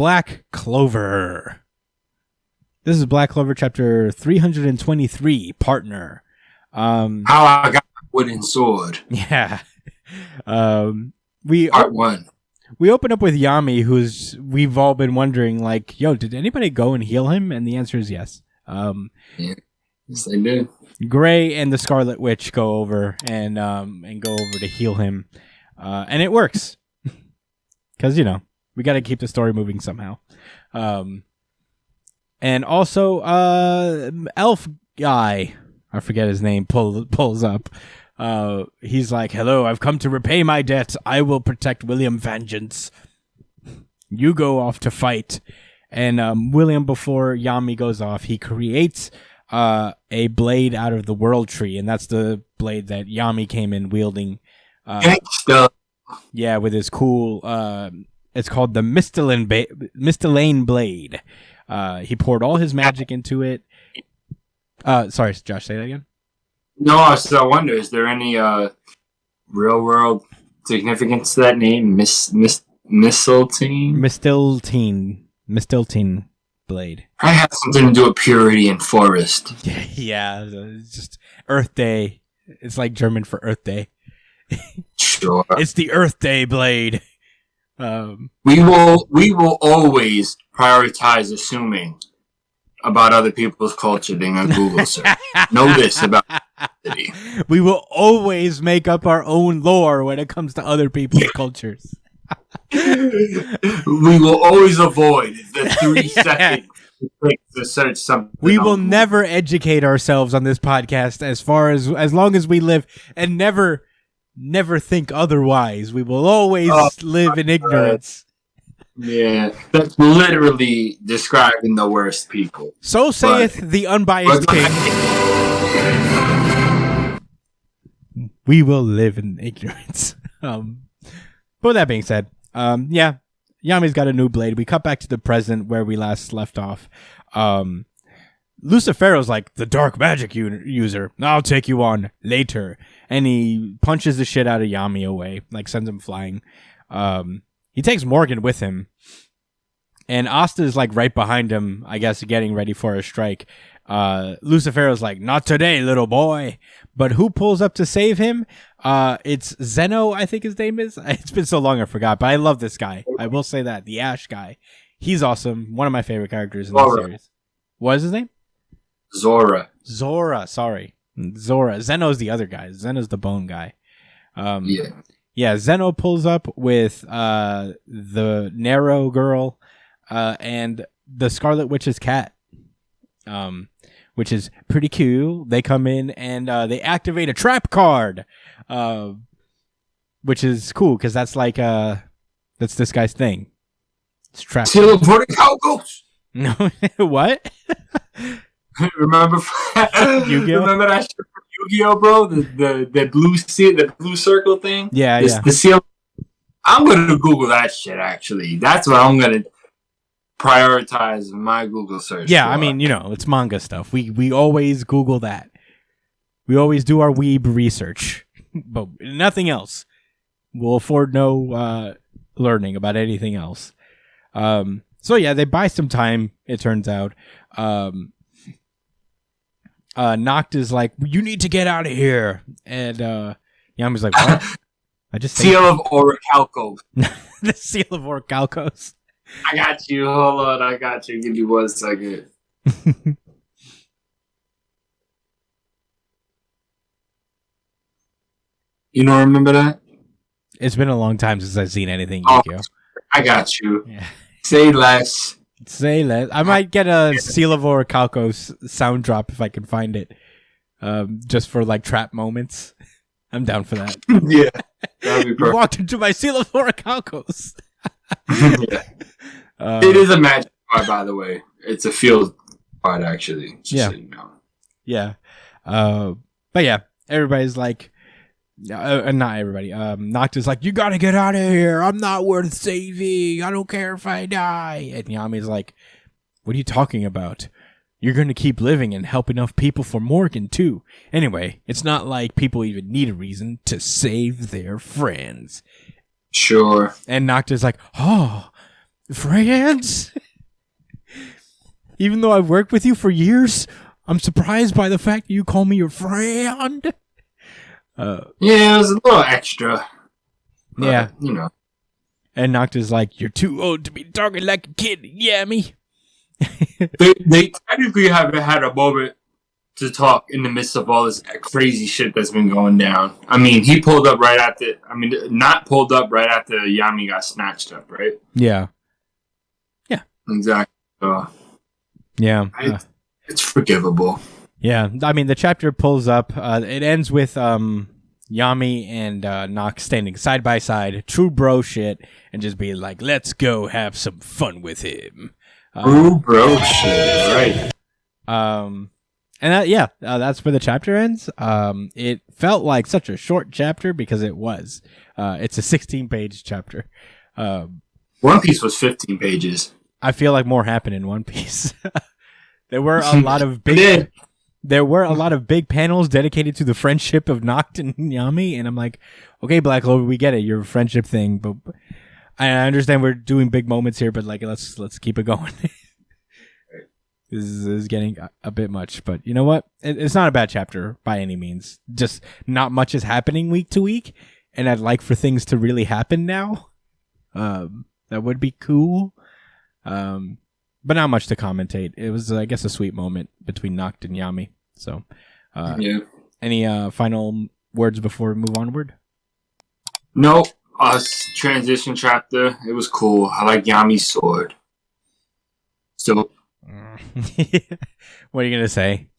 Black Clover. This is Black Clover chapter 323, Partner. How I got a wooden sword. Yeah. Part 1. We open up with Yami, we've all been wondering, like, yo, did anybody go and heal him? And the answer is yes. Yeah. Yes, they did. Gray and the Scarlet Witch go over and go over to heal him. And it works. Because, we got to keep the story moving somehow. And also, elf guy, I forget his name, pulls up. He's like, hello, I've come to repay my debt. I will protect William Vengeance. You go off to fight. And William, before Yami goes off, he creates a blade out of the World Tree. And that's the blade that Yami came in wielding. Yeah, with his cool... it's called the Mistylane Blade. He poured all his magic into it. Sorry, Josh, say that again? No, I wonder, is there any real-world significance to that name? Mistletoe? Mistletoe Blade. I have something to do with purity and forest. Yeah, it's just Earth Day. It's like German for Earth Day. Sure. It's the Earth Day Blade. We will always prioritize assuming about other people's culture than a Google search. Know this about the city. We will always make up our own lore when it comes to other people's cultures. We will always avoid the 3 seconds it takes to search something. We will never educate ourselves on this podcast as long as we live, and never think otherwise. We will always live in ignorance. Yeah, that's literally describing the worst people. So saith the unbiased king. We will live in ignorance. But with that being said, yeah, Yami's got a new blade. We cut back to the present where we last left off. Lucifero's like, the dark magic user. I'll take you on later. And he punches the shit out of Yami away, like sends him flying. He takes Morgan with him. And Asta's like right behind him, I guess, getting ready for a strike. Lucifero's like, not today, little boy. But who pulls up to save him? It's Zeno, I think his name is. It's been so long I forgot, but I love this guy. I will say that. The Ash guy. He's awesome. One of my favorite characters in the series. What is his name? Zora, sorry. Zora. Zeno's the other guy. Zeno's the bone guy. Yeah, Zeno pulls up with the Narrow girl and the Scarlet Witch's cat, which is pretty cool. They come in and they activate a trap card, which is cool because that's like that's this guy's thing. It's trap. Teleporting cowgirls. No, what? Remember Yu-Gi-Oh? Remember that shit from Yu-Gi-Oh, bro? The blue seal, the blue circle thing. Yeah. The seal. I'm gonna Google that shit. Actually, that's what I'm gonna prioritize my Google search. Yeah, for. I mean, it's manga stuff. We always Google that. We always do our weeb research, but nothing else. We'll afford no learning about anything else. So yeah, they buy some time. It turns out. Noct is like, you need to get out of here, and Yami's like, what? I just Seal of Orichalcos. The Seal of Orichalcos. I got you. Hold on, I got you. Give me 1 second. You don't remember that? It's been a long time since I've seen anything Yu-Gi-Oh. I got you. Yeah. Say less. I might get a Seal of Orichalcos sound drop if I can find it. Just for like trap moments. I'm down for that. Yeah. That'd be perfect. You walked into my Seal of Orichalcos. Yeah. It is a magic card, by the way. It's a field card, actually. Yeah. So you know. Yeah. But yeah, everybody's like, not everybody. Noct is like, you gotta get out of here. I'm not worth saving. I don't care if I die. And Yami's like, what are you talking about? You're gonna keep living and help enough people for Morgan too. Anyway, it's not like people even need a reason to save their friends. Sure. And Noct is like, oh, Friends? Even though I've worked with you for years, I'm surprised by the fact that you call me your friend. Yeah, it was a little extra. But, yeah. You know. And Nocta's like, you're too old to be talking like a kid, Yami. they technically haven't had a moment to talk in the midst of all this crazy shit that's been going down. I mean, he pulled up right after... I mean, not pulled up right after Yami got snatched up, right? Yeah. Yeah. Exactly. Yeah. It's forgivable. Yeah. I mean, the chapter pulls up. It ends with Yami and Nox standing side by side. True bro shit. And just being like, let's go have some fun with him. True bro shit. Right. And that's where the chapter ends. It felt like such a short chapter because it was. It's a 16-page chapter. One Piece was 15 pages. I feel like more happened in One Piece. There were a lot of big panels dedicated to the friendship of Noct and Yami, and I'm like, okay, Black Clover, we get it, your friendship thing, but I understand we're doing big moments here, but like let's keep it going. This is getting a bit much, but you know what? It's not a bad chapter by any means. Just not much is happening week to week, and I'd like for things to really happen now. That would be cool. But not much to commentate. It was, I guess, a sweet moment between Noct and Yami. So, yeah. Any final words before we move onward? No. Transition chapter. It was cool. I like Yami's sword. So. What are you gonna say?